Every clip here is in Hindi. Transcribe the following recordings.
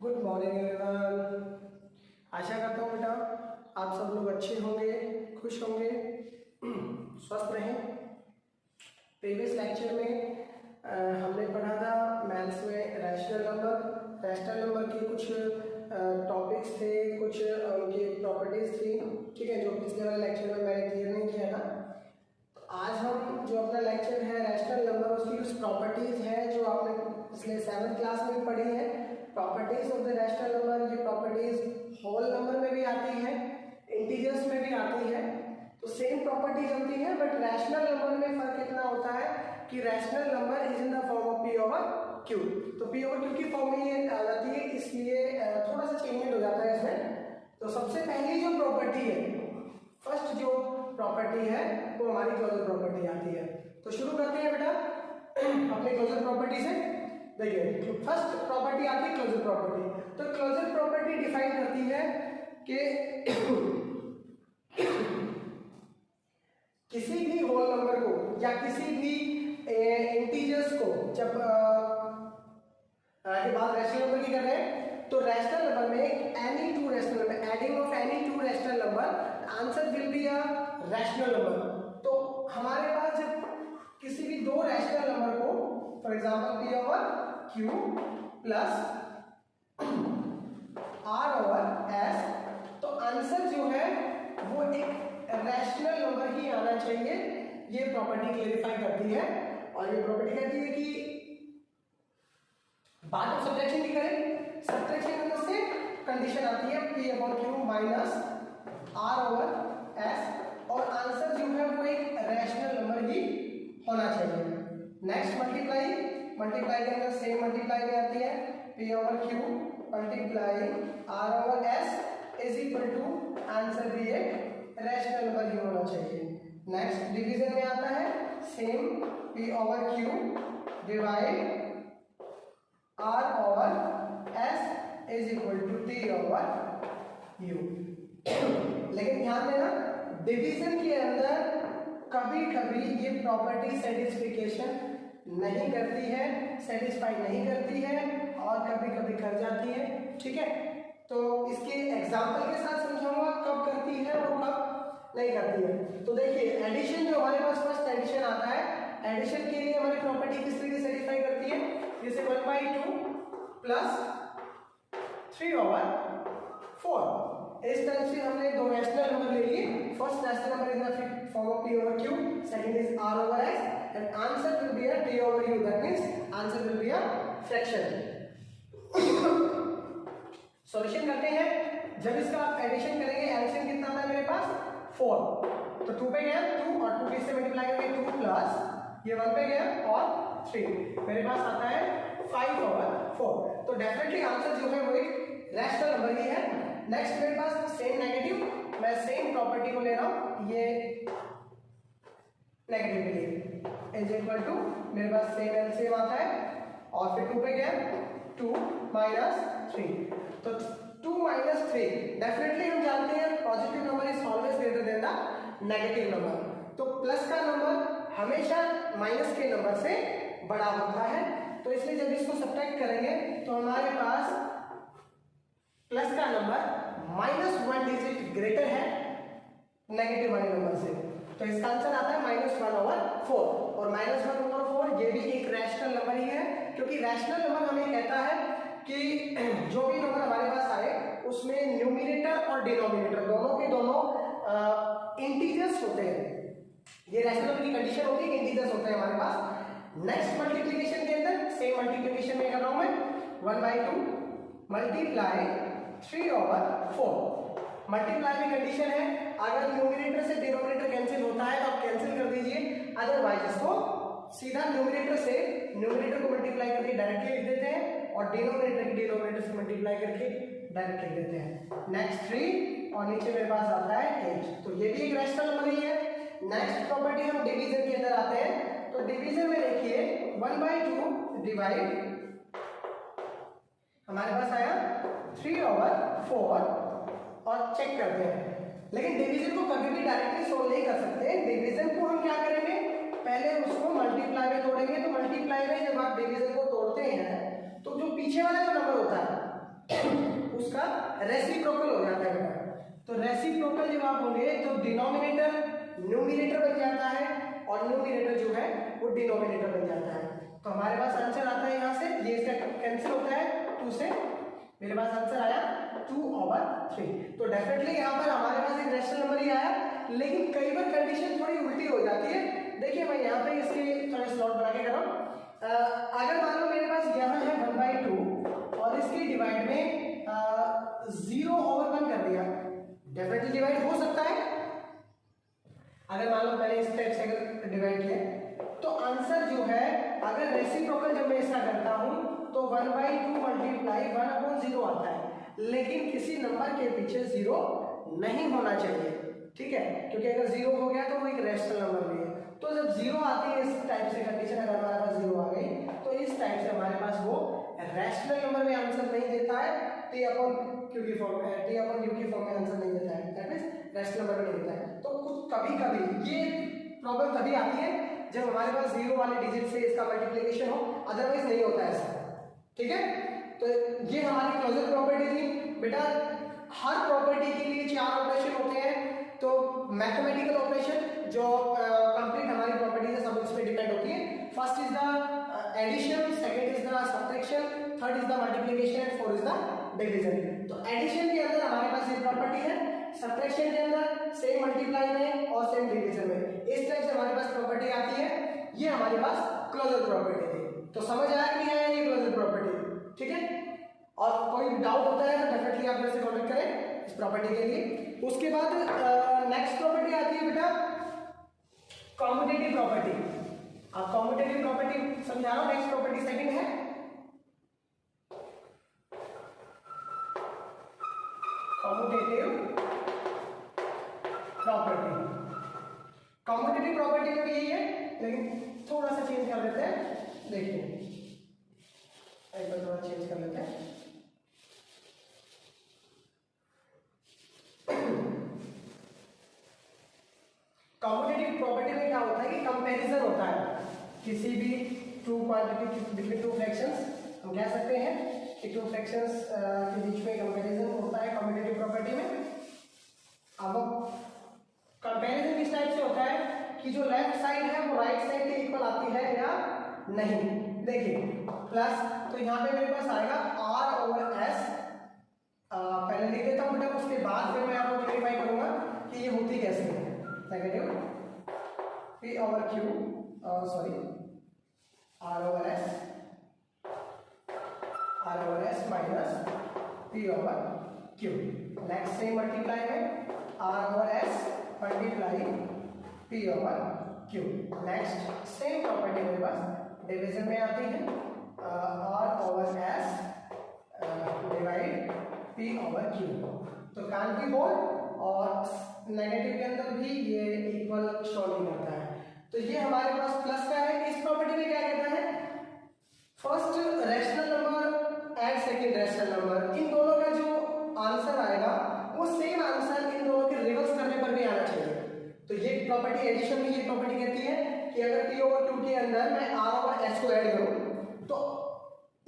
Good morning everyone. आशा करता हूँ बेटा आप सब लोग अच्छे होंगे, खुश होंगे, स्वस्थ रहें। प्रीवियस लेक्चर में हमने पढ़ा था मैथ्स में रैशनल नंबर के कुछ टॉपिक्स थे, कुछ उनकी प्रॉपर्टीज थी, ठीक है, जो पिछले वाले लेक्चर में मैंने क्लियर नहीं किया था। तो आज हम जो अपना लेक्चर है रैशनल नंबर, उसकी कुछ प्रॉपर्टीज है जो आपने पिछले 7th क्लास में पढ़ी है। Properties of the rational number, ये प्रॉपर्टीज होल नंबर में भी आती है, इंटीजर्स में भी आती है। तो सेम प्रॉपर्टीज होती है, बट रैशनल नंबर में फर्क इतना होता है कि rational number is in the form of P over Q. तो पी ओवर क्यू की फॉर्म में ये आ जाती है, इसलिए थोड़ा सा चेंजमेंट हो जाता है इसमें। तो सबसे पहली जो प्रॉपर्टी है, फर्स्ट जो प्रॉपर्टी है वो हमारी क्लोजर प्रॉपर्टी आती है। तो शुरू करते हैं बेटा अपने क्लोजर प्रॉपर्टी से। देखिए फर्स्ट प्रॉपर्टी आती है क्लोजर प्रॉपर्टी। तो क्लोजर प्रॉपर्टी डिफाइन करती है कि किसी भी होल नंबर को या किसी भी इंटीजर्स को, जब के बाद रैशनल नंबर की कर रहे हैं, तो रैशनल नंबर में any two rational number, adding of any two rational number, answer will be a rational number. तो हमारे पास जब किसी भी दो रैशनल नंबर को, for example P over Q plus R over S, तो आंसर जो है वो एक रैशनल नंबर ही आना चाहिए। ये प्रॉपर्टी क्लेरिफाई करती है। और ये प्रॉपर्टी कहती है कि बाद में सब्ट्रैक्शन की करें, सब्ट्रैक्शन करने से कंडीशन आती है P upon Q minus R over S, और आंसर जो है वो एक रैशनल नंबर ही होना चाहिए। नेक्स्ट मल्टीप्लाई के अंदर सेम मल्टीप्लाई में आती है P over Q multiply R over S is equal to answer भी एक रैशनल नंबर ही होना चाहिए। नेक्स्ट डिवीजन में आता है same P over Q divide R over S is equal to T over U. लेकिन ध्यान देना, डिवीजन के अंदर कभी कभी ये प्रॉपर्टी सेटिस्फिकेशन नहीं करती है, सेटिस्फाई नहीं करती है, और कभी कभी कर जाती है, ठीक है। तो इसके एग्जांपल के साथ समझाऊंगा कब करती है और कब नहीं करती है। तो देखिए एडिशन जो हमारे पास फर्स्ट एडिशन आता है, एडिशन के लिए हमारी प्रॉपर्टी किस तरीके से सेटिस्फाई करती है, जैसे 1/2 प्लस 3 ओवर 4। इस तरह से हमने दो रैशनल नंबर ले लिए। First rational number is the form of p over q, second is r over s, and answer will be a t over u. That means answer will be a fraction. Solution करते हैं। जब इसका आप एडिशन करेंगे, एलसीएम कितना आता है मेरे पास 4, तो 2 पे गया 2 और 2 किससे मल्टीप्लाई करेंगे 2 प्लस ये 1 पे गया और 3, मेरे पास आता है 5 over 4। तो डेफिनेटली आंसर जो है वो एक रैशनल नंबर ही है। नेक्स्ट मेरे पास सेम नेगेटिव, मैं सेम प्रॉपर्टी को ले रहा हूं, ये नेगेटिव के लिए इज इक्वल टू मेरे पास सेम एलसीएम आता है और फिर 2 पे गया 2 माइनस 3, तो 2 माइनस 3 डेफिनेटली हम जानते हैं positive number is always greater than the negative number. तो प्लस का नंबर हमेशा माइनस के नंबर से बड़ा होता है। तो इसलिए जब इसको सब्ट्रैक्ट करेंगे तो हमारे पास प्लस का नंबर -1 डिजिट ग्रेटर है नेगेटिव वाले नंबर से। तो इसका आंसर आता है -1 over 4, और -1 over 4 ये भी एक रैशनल नंबर ही है, क्योंकि रैशनल नंबर हमें कहता है कि जो भी नंबर हमारे पास आए उसमें न्यूमरेटर और डिनोमिनेटर दोनों के दोनों इंटीजर्स होते हैं। ये रैशनल नंबर की कंडीशन होती है कि इंटीजर्स होते हैं हमारे पास। नेक्स्ट मल्टीप्लिकेशन के अंदर सेम मल्टीप्लिकेशन में कर रहा हूं मैं 1/2 मल्टीप्लाई 3 over 4। मल्टीप्लाई में कंडीशन है, अगर न्यूमरेटर से डिनोमिनेटर कैंसिल होता है तो आप कैंसिल कर दीजिए, अदरवाइज इसको सीधा न्यूमरेटर को मल्टीप्लाई करके डायरेक्टली लिख देते हैं और डिनोमिनेटर से मल्टीप्लाई करके डायरेक्टली लिख देते हैं। नेक्स्ट 3 और नीचे मेरे पास आता है 8, तो ये भी एक रैशनल नंबर ही है। नेक्स्ट प्रॉपर्टी हम डिवीजन के अंदर आते हैं। तो डिवीजन में देखिए 1/2 डिवाइड हमारे पास आया 3 over 4, और चेक करते हैं। लेकिन डिवीजन को कभी भी डायरेक्टली सोल्व नहीं कर सकते। डिवीजन को हम क्या करेंगे, पहले उसको मल्टीप्लाई में तोड़ेंगे। तो मल्टीप्लाई में जब आप डिवीजन को तोड़ते हैं तो जो पीछे वाला जो नंबर होता है उसका रेसिप्रोकल हो जाता है बेटा। तो रेसिप्रोकल जब आप होंगे तो डिनोमिनेटर न्यूमिनेटर बन जाता है और न्यूमिनेटर जो है वो डिनोमिनेटर बन जाता है। तो हमारे पास आंसर आता है यहाँ से, ये इसका कैंसिल होता है 2 से, मेरे पास आंसर आया 2/3। तो डेफिनेटली यहाँ पर हमारे पास एक रैशनल नंबर ही आया, लेकिन कई बार कंडीशन थोड़ी उल्टी हो जाती है। देखिए मैं यहाँ पे इसके थोड़े स्लॉट बना के कर रहा हूँ। अगर मान लो मेरे पास यहाँ है 1/2 और इसके डिवाइड में 0/1 कर दिया, डेफिनेटली डिवाइड हो सकता है। अगर मान लो मैंने इस टाइप से अगर डिवाइड किया तो आंसर जो है, अगर रेसिप्रोकल जब मैं इसका करता हूं तो 1/2 मल्टीप्लाई 1/0 आता है, लेकिन किसी नंबर के पीछे 0 नहीं होना चाहिए, ठीक है, क्योंकि अगर 0 हो गया तो वो एक रैशनल नंबर भी है। तो जब 0 आती है इस टाइप से कंडीशन, अगर हमारे पास 0 आ गई तो इस टाइप से हमारे पास वो रैशनल नंबर में आंसर नहीं देता है, T/Q की फॉर्म में, T/U की फॉर्म में आंसर नहीं देता है, दैट मींस रैशनल नंबर में नहीं देता है। तो कुछ कभी कभी ये प्रॉब्लम तभी आती है जब हमारे पास 0 वाले डिजिट से इसका मल्टीप्लिकेशन हो, अदरवाइज नहीं होता ऐसा, ठीक है। तो ये हमारी क्लोजर प्रॉपर्टी थी बेटा। हर प्रॉपर्टी के लिए 4 ऑपरेशन होते हैं, तो मैथमेटिकल ऑपरेशन जो कंप्लीट हमारी प्रॉपर्टी है सब इस पे डिपेंड होती है। First is the addition, second is the subtraction, third is the multiplication and fourth is the division. तो एडिशन के अंदर हमारे पास ये प्रॉपर्टी है, सब्ट्रैक्शन के अंदर सेम मल्टीप्लाई में और सेम डिवीजन में, इस टाइप से हमारे पास प्रॉपर्टी आती है। ये हमारे पास क्लोजर प्रॉपर्टी थी। तो समझ आया कि नहीं आया ये क्लोजर प्रॉपर्टी, ठीक है। और कोई डाउट होता है तो डेफिनेटली आप मेरे से कॉन्टेक्ट करें इस प्रॉपर्टी के लिए। उसके बाद नेक्स्ट प्रॉपर्टी आती है बेटा कॉम्यूटेटिव प्रॉपर्टी। अब कॉम्यूटेटिव प्रॉपर्टी समझा रहा हूं। नेक्स्ट प्रॉपर्टी सेकंड है कॉम्यूटेटिव प्रॉपर्टी। कॉम्यूटेटिव प्रॉपर्टी में भी यही है, लेकिन थोड़ा सा चेंज कर लेते हैं। देखिए एक बार थोड़ा चेंज कर लेते हैं। कॉम्यूटेटिव प्रॉपर्टी में क्या होता है कि कंपैरिजन होता है किसी भी two quantity between two fractions. हम कह सकते हैं कि टू फ्रैक्शंस के बीच में कंपैरिजन होता है कॉम्यूटेटिव प्रॉपर्टी में। अब कंपैरिजन किस टाइप से होता है कि जो लेफ्ट साइड है वो राइट साइड के इक्वल आती है या नहीं। देखिए प्लस, तो यहाँ पे मेरे पास आएगा R/S। पहले लिख देता हूँ बेटा, उसके बाद फिर मैं आपको क्लैरिफाई करूंगा कि ये होती कैसे है। Negative P/Q, sorry R/S minus P/Q। Next same multiply में R/S multiply P/Q। Next same property मेरे पास डिवीजन में आती है, R/S डिवाइड P/Q। तो कान की बोल और नेगेटिव के अंदर भी ये इक्वल शो नहीं करता है। तो ये हमारे पास प्लस का है। इस प्रॉपर्टी में क्या कहता है, first rational number and second rational number, इन दोनों का जो आंसर आएगा वो सेम आंसर इन दोनों के रिवर्स करने पर भी आना चाहिए। तो ये प्रॉपर्टी एडिशन में ये प्रॉपर्टी कहती है कि अगर P/Q के अंदर मैं R/S को ऐड करूं तो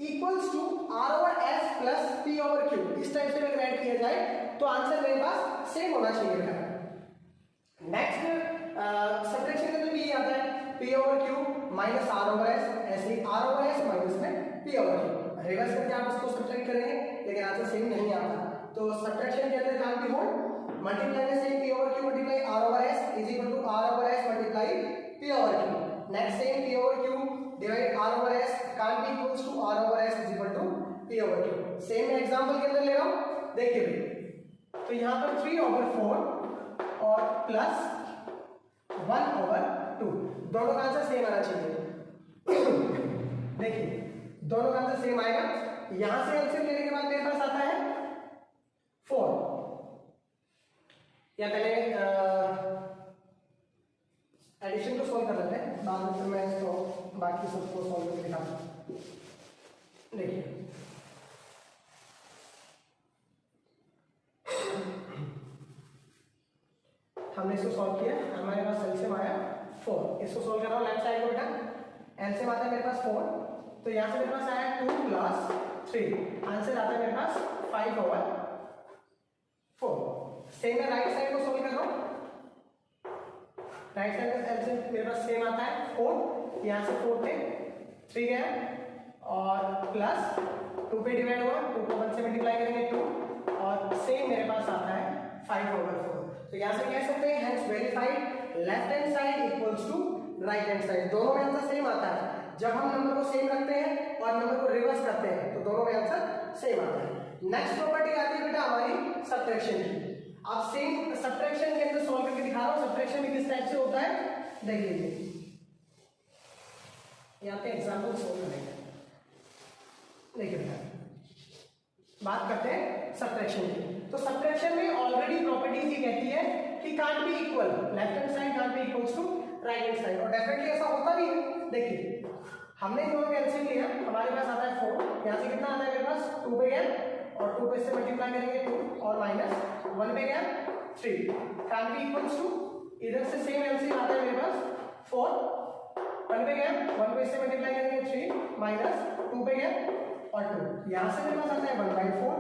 equals to R/S plus P/Q, इस टाइप से अगर ऐड किया जाए तो आंसर मेरे पास सेम होना चाहिए बेटा। नेक्स्ट सब्ट्रैक्शन के अंदर भी ये आता है P/Q माइनस R/S, ऐसे ही R/S माइनस में P/Q, रिवर्स करके आप इसको सब्ट्रैक्ट करेंगे लेकिन आंसर सेम नहीं आता। तो सब्ट्रैक्शन के अंदर काम की हो मल्टीप्लाई में same P/Q multiply R/S is equal to R/S multiply P/Q। Next same P/Q divide R/S can't be equals to R/S is equal to P/Q। Same example के अंदर ले रहा हूं, देखिए तो यहाँ पर 3/4 और प्लस 1/2, दोनों का आंसर सेम आना चाहिए। देखिए दोनों का आंसर सेम आएगा। यहां से एलसीएम लेने के बाद मेरे पास आता है 4, या पहले एडिशन को सॉल्व कर लेते हैं, बाद में फिर मैं इसको बाकी सबको सॉल्व करके दिखाऊंगा। देखिए हमने इसको सॉल्व किया, हमारे पास एलसीएम आया 4। इसको सॉल्व कर रहा हूं लेफ्ट साइड को बेटा, एलसीएम आता है मेरे पास 4, तो यहां से मेरे पास आया 2 प्लस 3। आंसर आता है मेरे पास 5/4। सेम है, राइट साइड को सोल्व कर रहा हूं। राइट साइड का एलसीएम मेरे पास सेम आता है 4, यहां से 4 थे 3 गया और प्लस 2 पे डिवाइड हुआ, 2 को 1 से मल्टीप्लाई करेंगे 2 और सेम मेरे पास आता है 5/4। तो यहां से कह सकते हैं hence verified left hand side equals to right hand side. दोनों में आंसर सेम आता है। जब हम नंबर को सेम रखते हैं और नंबर को रिवर्स करते हैं तो दोनों में आंसर सेम आता है। नेक्स्ट प्रॉपर्टी आती है बेटा हमारी सब्ट्रैक्शन की। अब सेम सब्ट्रैक्शन के अंदर सॉल्व करके दिखा रहा हूं। सब्ट्रैक्शन में किस टाइप से होता है देख लीजिए, यहाँ पे एग्जाम्पल सोल्व करेंगे। देखिए बेटा बात करते हैं सब्ट्रैक्शन की। तो सब्ट्रैक्शन में ऑलरेडी प्रॉपर्टीज ये कहती है कि can't be equal, left hand side can't be equals to right hand side, और डेफिनेटली ऐसा होता भी है। देखिए हमने दोनों का एलसीएम लिया, हमारे पास आता है 4, यहाँ से कितना आता है मेरे पास 2 पे गया और 2 पे से मल्टीप्लाई करेंगे 2 और माइनस 1 पे गया 3। कांट बी इक्वल्स टू, इधर से सेम एलसीएम आता है मेरे पास 4, 1 पे गया 1 पे से मल्टीप्लाई करेंगे 3 माइनस 2 पे गया और 2। यहाँ से मेरे पास आता है 1/4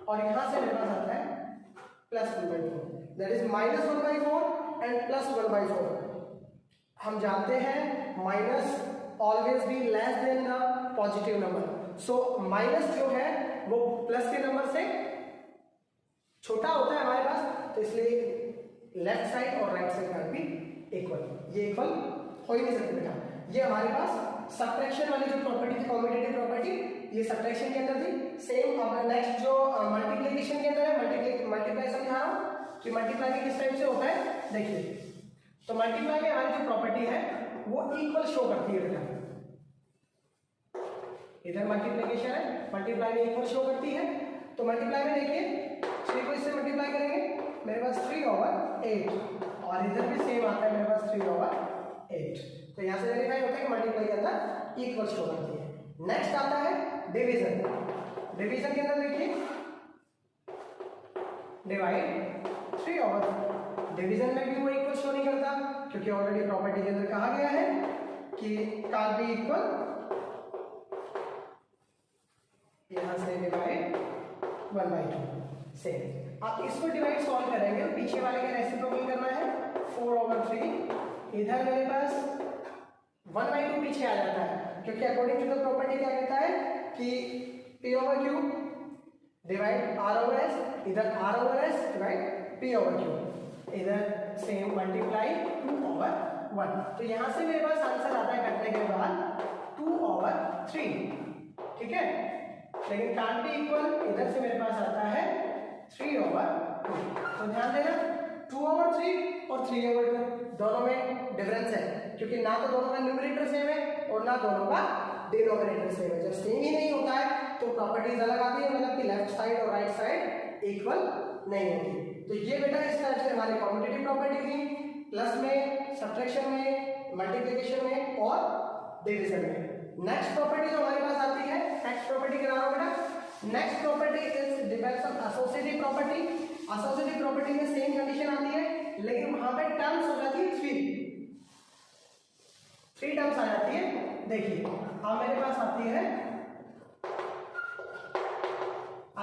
और यहाँ से मेरे पास आता है plus 1/4, that is minus 1/4 and plus 1/4। हम जानते हैं minus always be less than the positive number, so minus जो है वो प्लस के नंबर से छोटा होता है हमारे पास, तो इसलिए लेफ्ट साइड और राइट साइड का भी इक्वल, ये इक्वल हो ही नहीं सकते बेटा। ये हमारे पास सब्ट्रैक्शन वाली जो प्रॉपर्टी थी, कॉम्पिटिटिव प्रॉपर्टी, ये सब्ट्रैक्शन के अंदर थी। सेम अब नेक्स्ट जो मल्टीप्लिकेशन के अंदर है, मल्टीप्लाई समझा रहा हूं कि मल्टीप्लाई में किस टाइप से होता है। देखिए तो मल्टीप्लाई में हमारी जो प्रॉपर्टी है वो इक्वल शो करती है बेटा। इधर मल्टीप्लिकेशन है, मल्टीप्लाई में इक्वल शो करती है। तो मल्टीप्लाई में देखिए 3 को इससे मल्टीप्लाई करेंगे मेरे पास 3/8 और इधर भी सेम आता है मेरे पास 3/8। तो यहां से वेरीफाई होता है कि मल्टीप्लाई के अंदर इक्वल शो करती है। नेक्स्ट आता है डिवीजन। डिवीजन के अंदर देखिए डिवाइड 3/4, डिवीजन में भी वो इक्वल शो नहीं करता क्योंकि ऑलरेडी प्रॉपर्टी के अंदर कहा गया है कि कांट बी इक्वल, यहां से डिवाइड 1/2 सेम। आप इसको डिवाइड सॉल्व करेंगे, पीछे वाले का रेसिप्रोकल करना है 4/3, इधर मेरे पास 1/2 पीछे आ जाता है क्योंकि अकॉर्डिंग टू द प्रॉपर्टी क्या कहता है कि p/q डिवाइड r/s, इधर r/s डिवाइड p/q, इधर सेम मल्टीप्लाई 2/1। तो यहां से मेरे पास आंसर आता है करने के बाद 2/3, ठीक है। लेकिन कांट बी इक्वल, इधर से मेरे पास आता है 3/2। तो ध्यान देना 2/3 और 3/2 दोनों में डिफरेंस है क्योंकि ना तो दोनों का न्यूमरेटर सेम है और ना दोनों का डिनोमिनेटर सेम है। जब सेम ही नहीं होता है तो प्रॉपर्टीज अलग आती है, मतलब कि लेफ्ट साइड और राइट साइड इक्वल नहीं होती। तो ये बेटा इस टाइप से हमारी कॉम्पिटिटिव प्रॉपर्टी थी, प्लस में, सब्ट्रैक्शन में, मल्टीप्लिकेशन में और डिवीजन में। नेक्स्ट प्रॉपर्टी जो हमारे पास आती है, नेक्स्ट प्रॉपर्टी क्या नाम बेटा, next property is depends on associative property. Associative property में सेम कंडीशन आती है लेकिन वहां पे टर्म्स हो जाती है 3 टर्म्स आ जाती है। देखिए अब मेरे पास आती है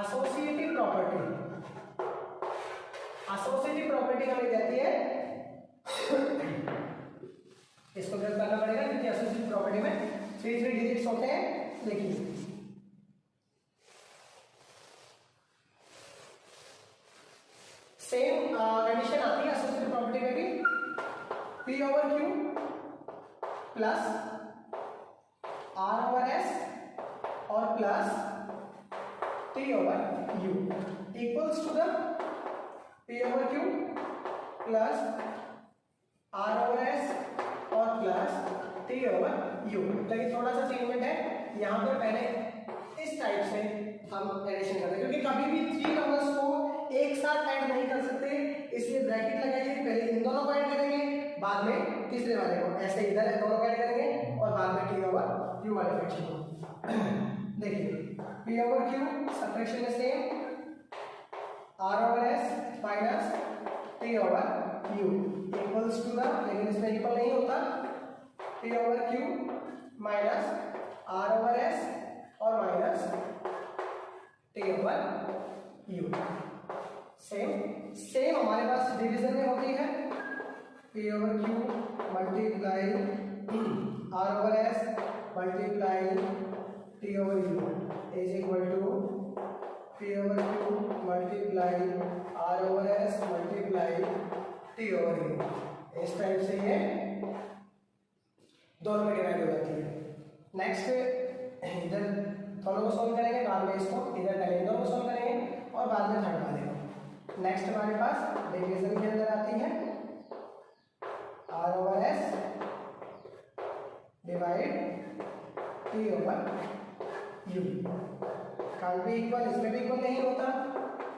एसोसिएटिव प्रॉपर्टी। एसोसिएटिव प्रॉपर्टी हमें कहती है, इसको गलत करना पड़ेगा क्योंकि एसोसिएटिव प्रॉपर्टी में 3 डिजिट्स होते हैं। देखिए सेम कंडीशन आती है एसोसिएटिव प्रॉपर्टी में भी, p/q प्लस r/s और plus t/u equals to the p/q plus r/s और प्लस t/u। लेकिन थोड़ा सा चेंजमेंट है, यहाँ पर पहले इस टाइप से हम एडिशन करते हैं क्योंकि कभी भी 3 नंबर्स को एक साथ ऐड नहीं कर सकते, इसलिए ब्रैकेट लगाइए, पहले इन दोनों को ऐड करेंगे बाद में तीसरे वाले को, ऐसे इधर दोनों को ऐड करेंगे और बाद में t/u वाले फ्रैक्शन को। देखिए p/q सब्ट्रैक्शन में same, r/s minus t/u equals to the, लेकिन इसमें इक्वल नहीं होता, p/q माइनस r/s और माइनस यू। सेम हमारे पास डिवीजन में होती है P over Q multiply R over S multiply T over U is equal to P over Q multiply R over S multiply T over U। इस टाइप से ये दोनों में डिवाइड हो जाती है। नेक्स्ट इधर दोनों को सॉल्व करेंगे, बाद में इसको इधर करेंगे, दोनों को सॉल्व करेंगे और बाद में थर्ड वाले। नेक्स्ट हमारे पास डिवीजन के अंदर आती है R over S divide T over U। Can't भी इक्वल, इसमें भी इक्वल नहीं होता।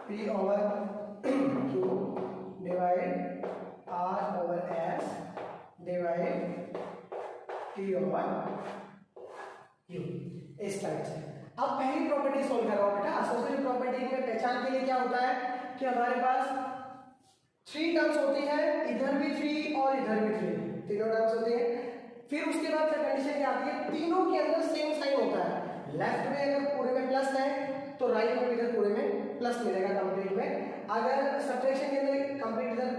P over Q divide R over S divide T over U। इस टाइप से अब पहली प्रॉपर्टी सोल्व कर रहा हूं बेटा। एसोसिएटिव प्रॉपर्टी में पहचान के लिए क्या होता है कि हमारे पास 3 टर्म्स होती है, इधर भी 3 और इधर भी 3, तीनों टर्म्स होती है। फिर उसके बाद कंडीशन क्या आती है, तीनों के अंदर सेम साइन होता है। लेफ्ट में अगर पूरे में प्लस है तो राइट में इधर पूरे में प्लस मिलेगा कंप्लीट में। अगर सब्ट्रैक्शन के अंदर कंप्लीट इधर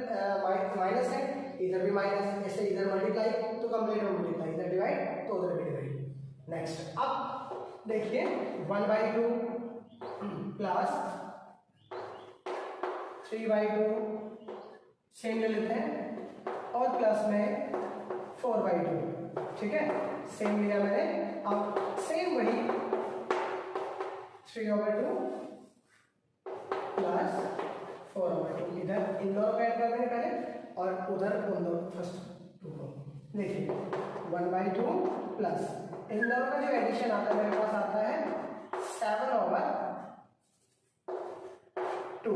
माइनस है, इधर भी माइनस, ऐसे इधर मल्टीप्लाई तो कंप्लीट में मल्टीप्लाई, इधर डिवाइड तो उधर भी डिवाइड। नेक्स्ट अब देखिए 1/2 प्लस 3/2 सेम ले लेते हैं और प्लस में 4/2। ठीक है, सेम लिया मैंने। अब सेम वही 3/2 प्लस 4/2 इधर इन दोनों को ऐड कर देंगे पहले और उधर उन दोनों फर्स्ट टू को। देखिए 1/2 प्लस इन दोनों का जो एडिशन आता है मेरे पास आता है 7/2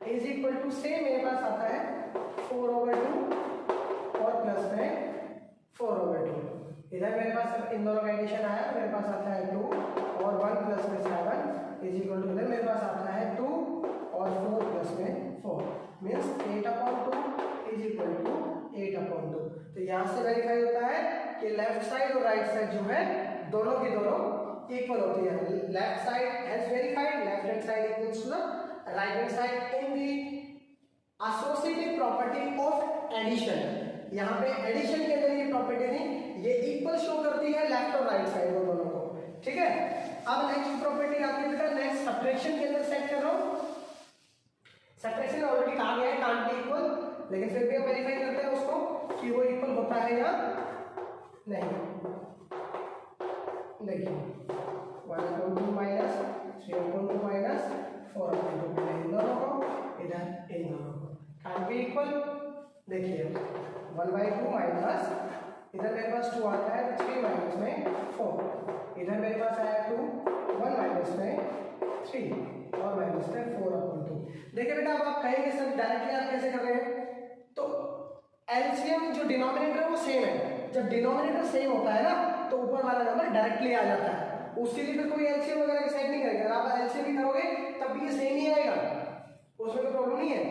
इज इक्वल टू सेम मेरे पास आता है 4/2 और प्लस में 4/2। इधर मेरे पास इन दोनों का एडिशन आया तो मेरे पास आता है 2 और 1 प्लस में 7 इज इक्वल टू इधर मेरे पास आता है 2 और 4 प्लस में 4 मीन्स 8/2 इज इक्वल टू 8/2। तो यहाँ से वेरीफाई होता है कि लेफ्ट साइड और राइट साइड जो है दोनों की दोनों इक्वल होती है। Left side has verified, left hand side equals to the right hand side in the associative property of addition. यहाँ पे एडिशन के अंदर ये प्रॉपर्टी थी, ये इक्वल शो करती है लेफ्ट और राइट साइड दोनों को। ठीक है, अब नेक्स्ट प्रॉपर्टी आती है बेटा, नेक्स्ट सब्ट्रैक्शन के अंदर सेट कर रहा हूं। सब्ट्रैक्शन ऑलरेडी कहा गया है कांट बी इक्वल, लेकिन फिर भी हम वेरीफाई करते हैं उसको कि वो इक्वल होता है या नहीं। देखिए 1/2 माइनस 3/2 माइनस 4/2 इन दोनों को, इधर इन दोनों को कांट बी इक्वल। देखिए 1/2 माइनस इधर मेरे पास 2 आता है तो 3 माइनस में 4, इधर मेरे पास आया 2, 1 माइनस में 3 और माइनस में 4/2। देखिए बेटा अब आप कहेंगे सर डायरेक्टली आप कैसे कर रहे हैं, तो एलसीएम जो डिनोमिनेटर है वो सेम है। जब डिनोमिनेटर सेम होता है ना तो ऊपर वाला नंबर डायरेक्टली आ जाता है, उसके लिए फिर कोई एलसीएम वगैरह डिसाइड नहीं करेगा। अगर आप एलसीएम भी करोगे तब भी ये सेम ही आएगा, उसमें कोई प्रॉब्लम नहीं है।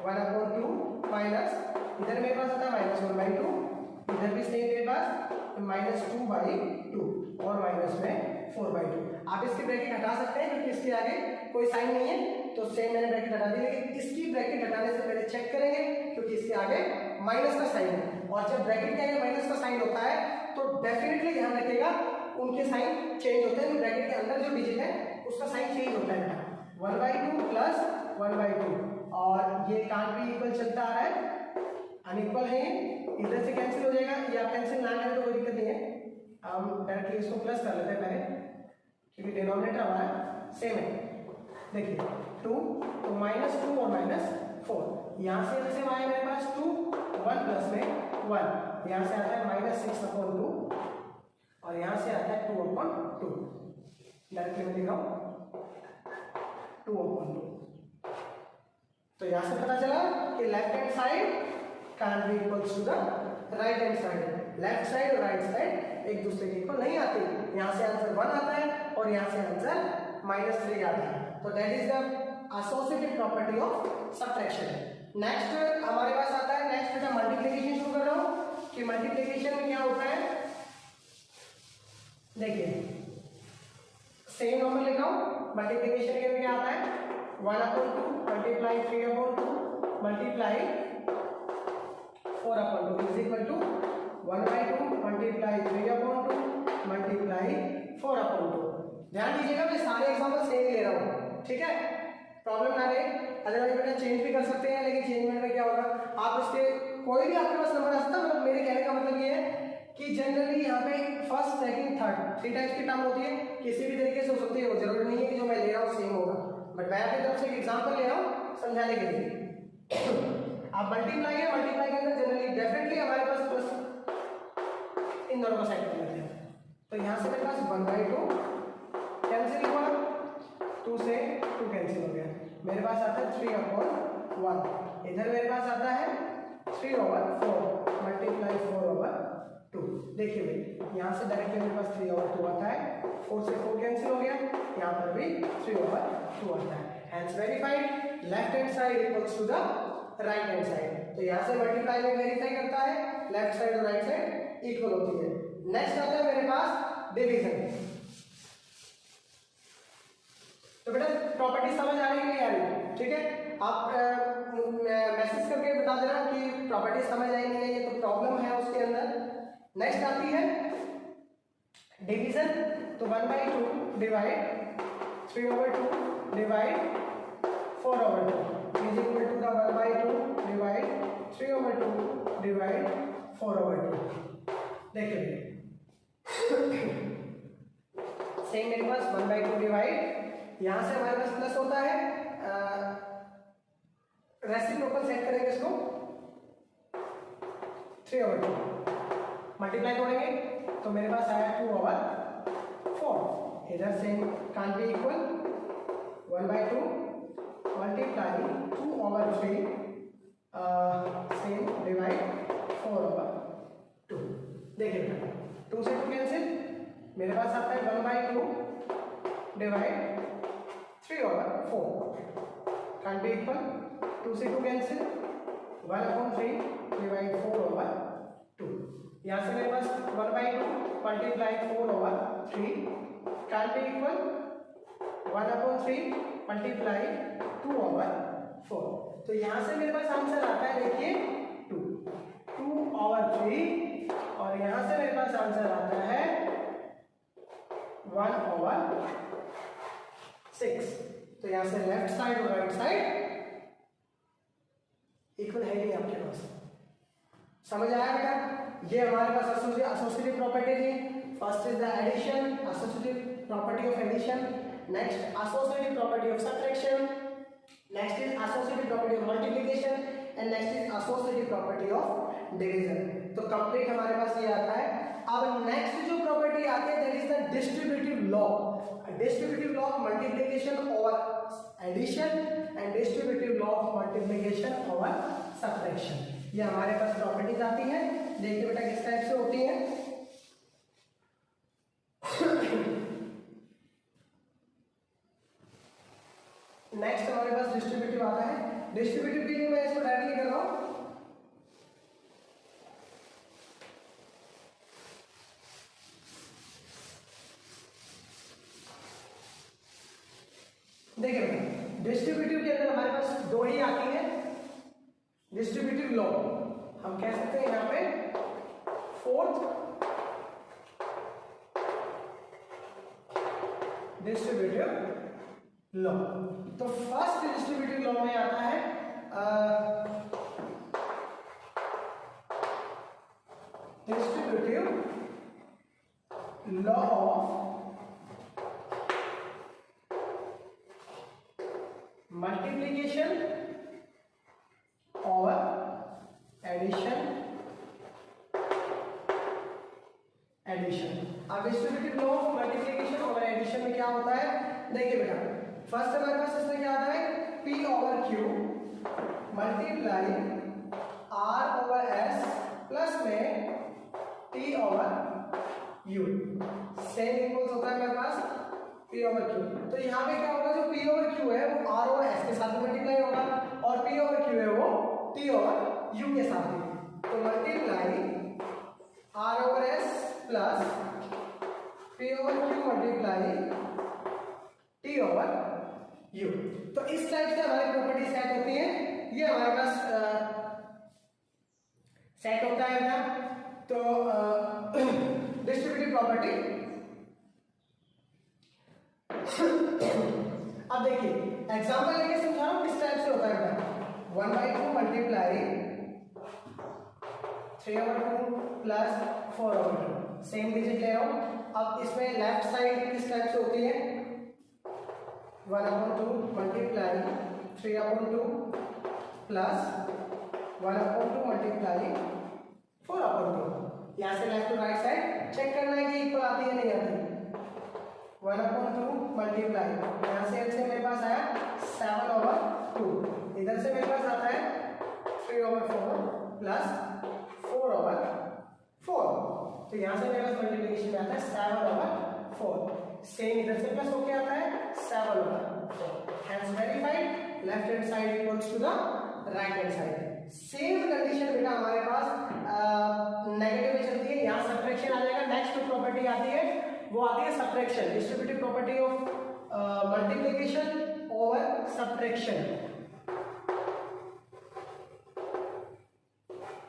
1/2 माइनस इधर मेरे पास आता है -1/2, इधर भी सेम मेरे पास -2/2 और माइनस में 4/2। आप इसकी ब्रैकेट हटा सकते हैं क्योंकि इसके आगे कोई साइन नहीं है, तो सेम मैंने ब्रैकेट हटा दी। लेकिन इसकी ब्रैकेट हटाने से पहले चेक करेंगे क्योंकि इसके आगे माइनस का साइन है, और जब ब्रैकेट के आगे माइनस का साइन होता है तो डेफिनेटली ध्यान रखिएगा उनके साइन चेंज होते हैं। ब्रैकेट के अंदर जो डिजिट है उसका साइन चेंज होता है। 1/2 प्लस 1/2 और ये कांट भी इक्वल चलता आ रहा है, अनइक्वल है, इधर से कैंसिल हो जाएगा, या कैंसिल ना करें तो कोई दिक्कत नहीं है। हम डायरेक्टली इसको प्लस कर लेते हैं पहले क्योंकि डिनोमिनेटर हमारा सेम है। देखिए 2 तो -2 और -4, यहाँ से जैसे आया मेरे पास 2, 1 प्लस में 1, यहाँ से आता है -6/2 और यहाँ से आता है 2/2। डायरेक्टली मैं लिख रहा हूँ 2/2। तो यहाँ से पता चला कि left hand side can't be equals to the right hand side। Left side और राइट साइड एक दूसरे के इक्वल नहीं आती। यहाँ से आंसर 1 आता है और यहाँ से आंसर -3 आता है। तो that is the associative property of subtraction. Next हमारे पास आता है, नेक्स्ट बेटा मल्टीप्लिकेशन शुरू कर रहा हूँ कि मल्टीप्लिकेशन में क्या होता है। देखिए सेम नंबर लिख रहा हूँ मल्टीप्लीकेशन के लिए क्या आता है 1/2 multiply 3/2 multiply 4/2 is equal to 1/2 multiply 3/2 multiply 4/2। ध्यान दीजिएगा मैं सारे एग्जांपल सेम ले रहा हूँ, ठीक है, प्रॉब्लम ना रहे। अदरवाइज बेटा चेंज भी कर सकते हैं, लेकिन चेंजमेंट में क्या होगा आप इसके कोई भी आपके पास नंबर आ सकता है। मतलब मेरे कहने का मतलब ये है कि जनरली यहाँ पे फर्स्ट सेकंड थर्ड 3 टाइप्स की टर्म होती है, किसी भी तरीके से हो सकती है, वो जरूरी नहीं है कि जो मैं ले रहा हूँ सेम होगा, बट मैं अपनी तरफ से एक एग्जांपल ले रहा हूँ समझाने के लिए। आप मल्टीप्लाई है, मल्टीप्लाई के अंदर जनरली डेफिनेटली हमारे पास प्लस इन दोनों का साइड कर लेते हैं। तो यहाँ से मेरे पास 1/2 कैंसिल हुआ, 2 से 2 कैंसिल हो गया, मेरे पास आता है 3/1। इधर मेरे पास आता है 3/4 मल्टीप्लाई 4/2। देखिए भाई यहाँ से डायरेक्टली मेरे पास 3/2 आता है, 4 से 4 कैंसिल हो गया, यहाँ पर भी 3/2 आता है। Hence verified, left hand side equals to the right hand side. तो यहाँ से मल्टीप्लाई में वेरीफाई करता है, लेफ्ट साइड और राइट साइड इक्वल होती है। नेक्स्ट आता है मेरे पास डिवीजन। तो बेटा प्रॉपर्टी समझ आ रही है नहीं आ रही, ठीक है, आप मैसेज करके बता देना कि प्रॉपर्टी समझ आई नहीं है, ये तो प्रॉब्लम है उसके अंदर। नेक्स्ट आती है डिवीजन। तो 1/2 divide 3/2 divide 4/2 is equal to the 1/2 divide 3/2 divide 4/2। देखिए सेम मेरे पास 1/2 डिवाइड, यहां से हमारे पास प्लस होता है, रेसिप्रोकल सेट करेंगे इसको 3/2 मल्टीप्लाई करेंगे तो मेरे पास आया 2/4। इधर same can be equal 1/2 multiply 2/3 same divide 4/2। देखिए 2 से 2 कैंसिल, मेरे पास आता है 1/2 डिवाइड 3/4 can't be equal, 2 से 2 कैंसिल, 1/3 डिवाइड 4/2। यहाँ से मेरे पास 1/2 multiply 4/3 can't be equal 1/3 multiply 2/4। तो यहाँ से मेरे पास आंसर आता है देखिए 2/3 और यहाँ से मेरे पास आंसर आता है 1/6। तो यहां से लेफ्ट साइड और राइट साइड इक्वल है नहीं आपके पास, समझ आया बेटा? ये हमारे पास एसोसिएटिव प्रॉपर्टी थी। First is the addition, associative property of addition, next associative property of subtraction, next is associative property of multiplication and next is associative property of division. तो कंप्लीट हमारे पास ये आता है। अब नेक्स्ट जो प्रॉपर्टी आती है that is the distributive law. Distributive law of multiplication over addition and distributive law of multiplication over subtraction, ये हमारे पास प्रॉपर्टीज आती हैं। देखिए बेटा किस टाइप से होती हैं। नेक्स्ट हमारे पास डिस्ट्रीब्यूटिव आता है। डिस्ट्रीब्यूटिव के लिए मैं इसको डायरेक्टली कर रहा हूं। देखिए डिस्ट्रीब्यूटिव के अंदर हमारे पास दो ही आती है। डिस्ट्रीब्यूटिव लॉ हम कह सकते हैं यहाँ पे फोर्थ डिस्ट्रीब्यूटिव लॉ। तो फर्स्ट डिस्ट्रीब्यूटिव लॉ में आता है डिस्ट्रीब्यूटिव लॉ ऑफ मल्टीप्लिकेशन और एडिशन। अब डिस्ट्रीब्यूटिव लॉ ऑफ मल्टीप्लिकेशन और एडिशन में क्या होता है, देखिए बेटा फर्स्ट हमारे पास इसमें क्या आता है P/Q मल्टीप्लाई R/S प्लस में T/U सेम इक्वल्स होता है मेरे पास P/Q। तो यहाँ पे क्या होगा, जो P/Q है वो R/S के साथ मल्टीप्लाई होगा और P/Q है वो T/U के साथ। तो multiply R/S plus P/Q multiply T/U over you. तो इस टाइप से हमारी प्रॉपर्टी सेट होती है, ये हमारे पास सेट होता है ना। तो डिस्ट्रीब्यूटिव प्रॉपर्टी, अब देखिए एग्जांपल लेके समझा रहा हूं किस टाइप से होता है बेटा। 1/2 मल्टीप्लाई 3/2 प्लस 4/2, सेम डिजिट ले रहा हूं। अब इसमें लेफ्ट साइड किस टाइप से होती है, 1/2 मल्टीप्लाई 3/2 प्लस 1/2 मल्टीप्लाई 4/2। यहां से left to right side check करना है कि इक्वल आती है नहीं आती। 1/2 मल्टीप्लाई, यहां से मेरे पास आया 7/2, इधर से मेरे पास आता है 3/4 प्लस 4/4। तो यहां से मेरे पास मल्टीप्लिकेशन में आता है 7/4, सेम इधर से प्लस होके आता है 7/4। Hence verified, left hand side equals to the right hand side. Same condition बेटा हमारे पास नेगेटिव में चलती है, यहां सब्ट्रैक्शन आ जाएगा। नेक्स्ट प्रॉपर्टी आती है, वो आती है subtraction, distributive property of multiplication over subtraction.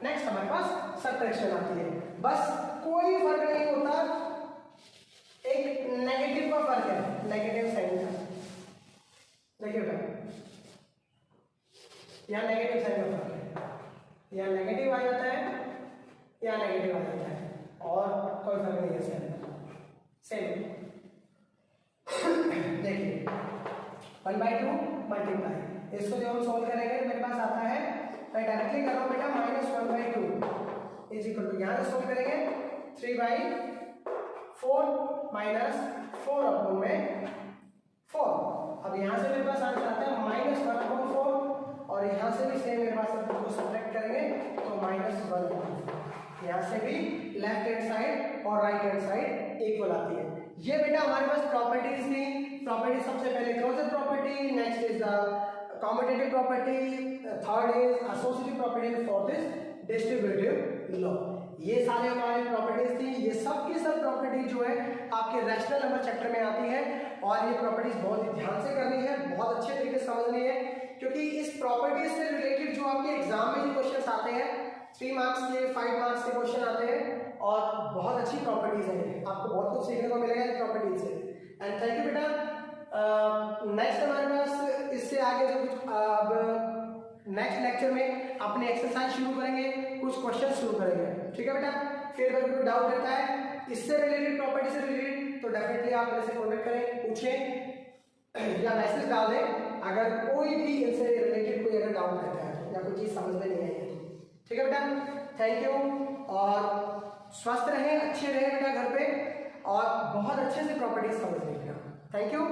Next हमारे पास सब्ट्रैक्शन आती है। बस कोई फर्क नहीं होता, एक नेगेटिव का फर्क है, नेगेटिव साइन का। देखिए बेटा यहाँ नेगेटिव साइन का फर्क है, यहाँ नेगेटिव आ जाता है, यहाँ नेगेटिव आ जाता है, और कोई फर्क नहीं है इसके सेम। देखिए 1/2 मल्टीप्लाई, इसको जब हम सोल्व करेंगे मेरे पास आता है, मैं डायरेक्टली कर रहा हूँ बेटा, -1/2 इज इक्वल टू, यहाँ से सोल्व करेंगे 3/4 माइनस 4 में 4। अब यहाँ से मेरे पास आंसर आता है -1/4, और यहाँ से भी सेम मेरे पास को सब्ट्रैक्ट करेंगे तो -1/4। यहाँ से भी लेफ्ट हैंड साइड और राइट हैंड साइड इक्वल आती है। ये बेटा हमारे पास प्रॉपर्टीज थी। प्रॉपर्टी सबसे पहले closure property, next is the commutative property, third is associative property, fourth is distributive law. ये सारे हमारे प्रॉपर्टीज थी। ये सब की सब प्रॉपर्टी जो है आपके रैशनल नंबर चैप्टर में आती है, और ये प्रॉपर्टीज बहुत ही ध्यान से करनी है, बहुत अच्छे तरीके से समझनी है, क्योंकि इस प्रॉपर्टीज से रिलेटेड जो आपके एग्जाम में जो क्वेश्चन आते हैं, 3 मार्क्स के 5 मार्क्स के क्वेश्चन आते हैं, और बहुत अच्छी प्रॉपर्टीज है, आपको बहुत कुछ सीखने को मिलेगा इन प्रॉपर्टीज से। एंड थैंक यू बेटा। नेक्स्ट हमारे पास इससे आगे जो कुछ अब नेक्स्ट लेक्चर में अपने एक्सरसाइज शुरू करेंगे, कुछ क्वेश्चन शुरू करेंगे, ठीक है बेटा। फिर अगर कोई डाउट रहता है इससे रिलेटेड, प्रॉपर्टी से रिलेटेड, तो डेफिनेटली आप मेरे से कॉन्टेक्ट करें, पूछें या मैसेज डाल दें अगर कोई भी इनसे रिलेटेड कोई अगर डाउट रहता है या कोई चीज़ समझ में नहीं आई है, ठीक है बेटा। थैंक यू, और स्वस्थ रहें, अच्छे रहें बेटा घर पे, और बहुत अच्छे से प्रॉपर्टीज समझ लें बेटा। Thank you.